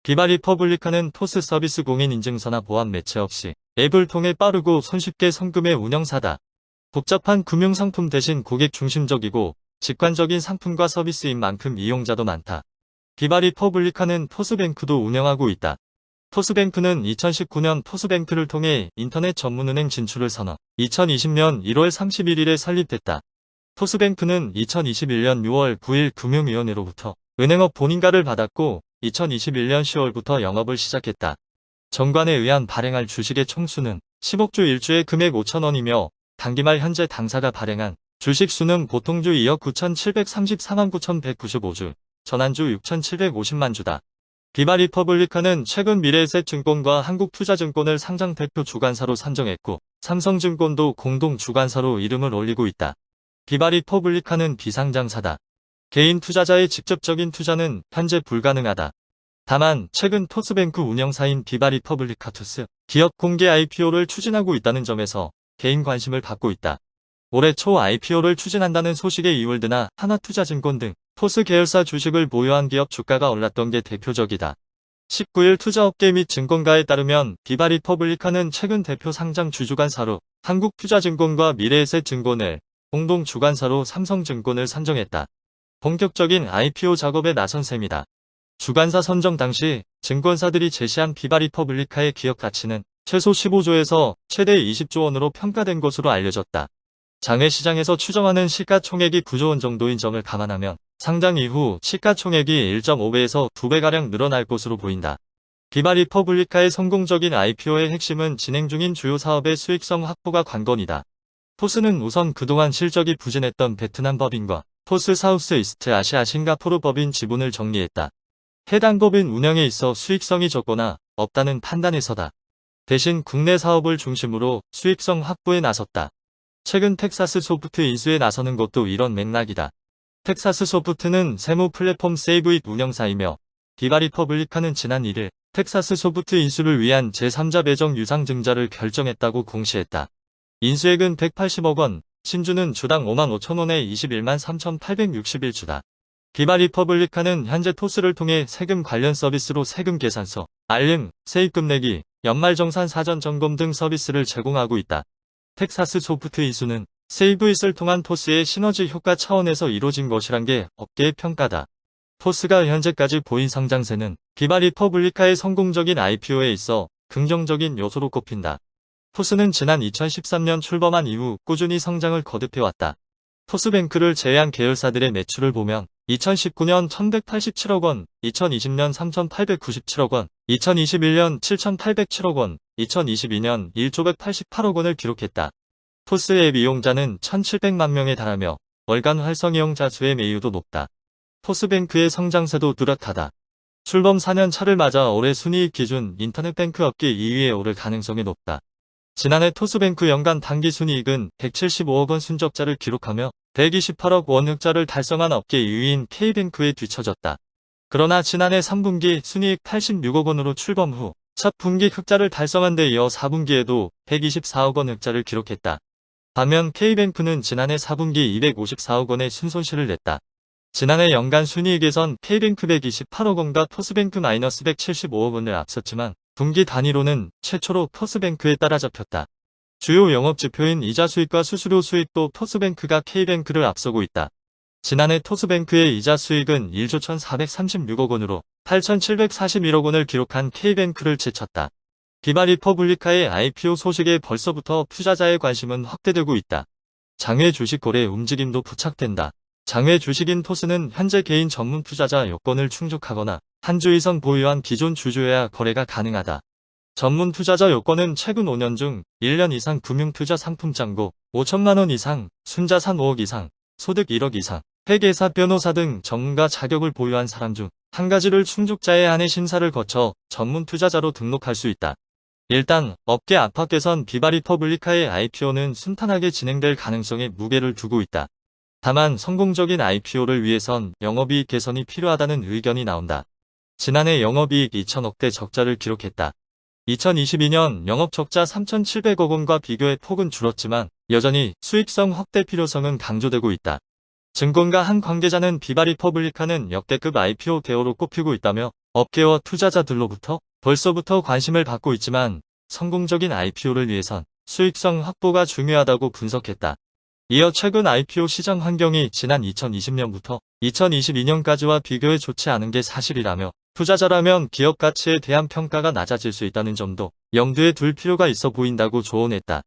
비바 리퍼블리카는 토스 서비스 공인 인증서나 보안 매체 없이 앱을 통해 빠르고 손쉽게 성금의 운영사다. 복잡한 금융상품 대신 고객 중심적이고 직관적인 상품과 서비스인 만큼 이용자도 많다. 비바 리퍼블리카는 토스뱅크도 운영하고 있다. 토스뱅크는 2019년 토스뱅크를 통해 인터넷 전문은행 진출을 선언, 2020년 1월 31일에 설립됐다. 토스뱅크는 2021년 6월 9일 금융위원회로부터 은행업 본인가를 받았고 2021년 10월부터 영업을 시작했다. 정관에 의한 발행할 주식의 총수는 10억주 1주에 금액 5천원이며 단기말 현재 당사가 발행한 주식 수는 보통주 2억 9,734만 9,195주, 전환주 6,750만 주다. 비바 리퍼블리카는 최근 미래에셋증권과 한국투자증권을 상장 대표 주관사로 선정했고 삼성증권도 공동 주관사로 이름을 올리고 있다. 비바 리퍼블리카는 비상장사다. 개인 투자자의 직접적인 투자는 현재 불가능하다. 다만 최근 토스뱅크 운영사인 비바 리퍼블리카 투스 기업 공개 IPO를 추진하고 있다는 점에서 개인 관심을 받고 있다. 올해 초 IPO를 추진한다는 소식에 이월드나 하나투자증권 등 토스 계열사 주식을 보유한 기업 주가가 올랐던 게 대표적이다. 19일 투자업계 및 증권가에 따르면 비바 리퍼블리카는 최근 대표 상장 주주관사로 한국투자증권과 미래에셋증권을, 공동 주관사로 삼성증권을 선정했다. 본격적인 IPO 작업에 나선 셈이다. 주관사 선정 당시 증권사들이 제시한 비바 리퍼블리카의 기업 가치는 최소 15조에서 최대 20조 원으로 평가된 것으로 알려졌다. 장외시장에서 추정하는 시가총액이 9조 원 정도인 점을 감안하면 상장 이후 시가총액이 1.5배에서 2배가량 늘어날 것으로 보인다. 비바 리퍼블리카의 성공적인 IPO의 핵심은 진행 중인 주요 사업의 수익성 확보가 관건이다. 토스는 우선 그동안 실적이 부진했던 베트남 법인과 토스 사우스 이스트 아시아 싱가포르 법인 지분을 정리했다. 해당 법인 운영에 있어 수익성이 적거나 없다는 판단에서다. 대신 국내 사업을 중심으로 수익성 확보에 나섰다. 최근 텍사스 소프트 인수에 나서는 것도 이런 맥락이다. 텍사스 소프트는 세무 플랫폼 세이브잇 운영사이며 비바 리퍼블리카는 지난 1일 텍사스 소프트 인수를 위한 제3자 배정 유상증자를 결정했다고 공시했다. 인수액은 180억 원, 신주는 주당 5만 5천 원에 21만 3,861주다. 비바 리퍼블리카는 현재 토스를 통해 세금 관련 서비스로 세금 계산서, 알림, 세입금 내기, 연말정산 사전 점검 등 서비스를 제공하고 있다. 텍사스 소프트 인수는 세이브잇을 통한 토스의 시너지 효과 차원에서 이뤄진 것이란 게 업계의 평가다. 토스가 현재까지 보인 성장세는 비바 리퍼블리카의 성공적인 IPO에 있어 긍정적인 요소로 꼽힌다. 토스는 지난 2013년 출범한 이후 꾸준히 성장을 거듭해왔다. 토스뱅크를 제외한 계열사들의 매출을 보면 2019년 1,187억 원, 2020년 3,897억 원, 2021년 7,807억 원, 2022년 1조 188억 원을 기록했다. 토스 앱 이용자는 1,700만 명에 달하며 월간 활성 이용자 수의 매유도 높다. 토스뱅크의 성장세도 뚜렷하다. 출범 4년 차를 맞아 올해 순이익 기준 인터넷뱅크 업계 2위에 오를 가능성이 높다. 지난해 토스뱅크 연간 당기순이익은 175억 원 순적자를 기록하며 128억 원 흑자를 달성한 업계 2위인 K뱅크에 뒤처졌다. 그러나 지난해 3분기 순이익 86억 원으로 출범 후 첫 분기 흑자를 달성한 데 이어 4분기에도 124억 원 흑자를 기록했다. 반면 K뱅크는 지난해 4분기 254억 원의 순손실을 냈다. 지난해 연간 순이익에선 K뱅크 128억 원과 토스뱅크 마이너스 175억 원을 앞섰지만 분기 단위로는 최초로 토스뱅크에 따라잡혔다. 주요 영업지표인 이자 수익과 수수료 수익도 토스뱅크가 K뱅크를 앞서고 있다. 지난해 토스뱅크의 이자 수익은 1조 1,436억 원으로 8,741억 원을 기록한 K뱅크를 제쳤다. 비바 리퍼블리카의 IPO 소식에 벌써부터 투자자의 관심은 확대되고 있다. 장외 주식 거래 움직임도 포착된다. 장외 주식인 토스는 현재 개인 전문 투자자 요건을 충족하거나 한 주 이상 보유한 기존 주주여야 거래가 가능하다. 전문 투자자 요건은 최근 5년 중 1년 이상 금융투자 상품 잔고 5천만 원 이상, 순자산 5억 이상, 소득 1억 이상, 회계사 변호사 등 전문가 자격을 보유한 사람 중 한 가지를 충족자에 한해 심사를 거쳐 전문 투자자로 등록할 수 있다. 일단 업계 안팎에선 비바 리퍼블리카의 IPO는 순탄하게 진행될 가능성에 무게를 두고 있다. 다만 성공적인 IPO를 위해선 영업이익 개선이 필요하다는 의견이 나온다. 지난해 영업이익 2천억대 적자를 기록했다. 2022년 영업적자 3,700억 원과 비교해 폭은 줄었지만 여전히 수익성 확대 필요성은 강조되고 있다. 증권가 한 관계자는 비바 리퍼블리카는 역대급 IPO 대우로 꼽히고 있다며 업계와 투자자들로부터 벌써부터 관심을 받고 있지만 성공적인 IPO를 위해선 수익성 확보가 중요하다고 분석했다. 이어 최근 IPO 시장 환경이 지난 2020년부터 2022년까지와 비교해 좋지 않은 게 사실이라며 투자자라면 기업 가치에 대한 평가가 낮아질 수 있다는 점도 염두에 둘 필요가 있어 보인다고 조언했다.